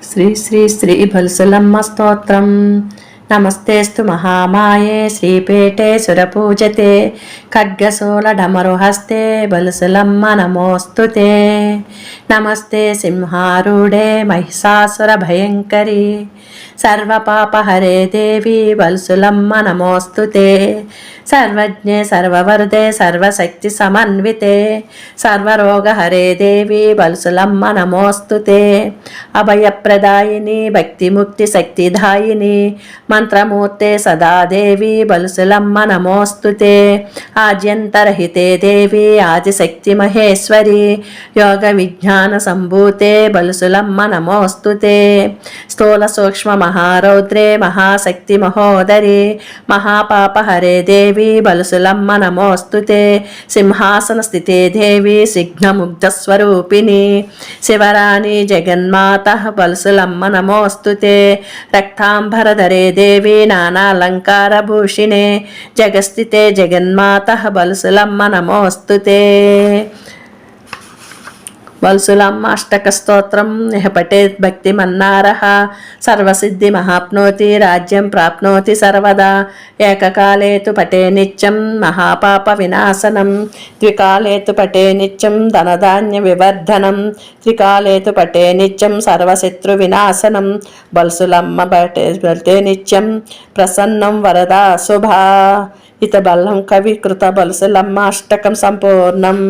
శ్రీ శ్రీ శ్రీ బల్సులమ్మ స్తోత్రం. నమస్తేస్తు మహామాయే శ్రీపీఠే సురపూజతే ఖడ్గశూలఢమరుహస్తే బల్సులమ్మ నమోస్తుతే. నమస్తే సింహారూఢే మహిషాసుర భయంకరి సర్వపాపహరే దేవి బల్సులమ్మ నమోస్తుతే. సర్వజ్ఞే సర్వవరదే సర్వశక్తి సమన్వితే సర్వరోగహరే దేవి బల్సులమ్మ నమోస్తుతే. అభయప్రదాయిని భక్తిముక్తి శక్తిదాయిని మంత్రమూర్తే సదాదేవి బల్సులమ్మ నమోస్తుతే. ఆద్యంతరహితే దేవి ఆదిశక్తి మహేశ్వరి యోగ విజ్ఞాన సంభూతే బల్సులమ్మ నమోస్తుతే. స్థూల సూక్ష్మ మహారౌద్రే మహాశక్తి మహోదరి మహాపాపహరే దేవి బల్సులమ్మ నమోస్తుతే. సింహాసన స్థితే దేవి సిగ్నముగ్ధస్వరూపిణి శివరాణి జగన్మాత బల్సులమ్మ నమోస్తుతే. రక్తాంబరధరే దేవి నానాలంకార భూషిణే జగస్థితే జగన్మాత బల్సులమ్మ నమోస్తుతే. బల్సులమ్మ అష్టక స్తోత్రం ఇహ పఠేత్ భక్తి మన్నారః సర్వసిద్ధి మహాప్నోతి రాజ్యం ప్రాప్నోతి సర్వదా. ఏకకాలే తు పఠే నిత్యం మహాపాప వినాశనం ద్వికాలే తు పఠే నిత్యం ధనధాన్య వివర్ధనం త్రికాలే తు పఠే నిత్యం సర్వశత్రు వినాశనం. బల్సులమ్మ పఠే నిత్యం ప్రసన్నం వరదా శుభా. ఇత బల్లం కవి కృత బల్సులమ్మ అష్టకం సంపూర్ణం.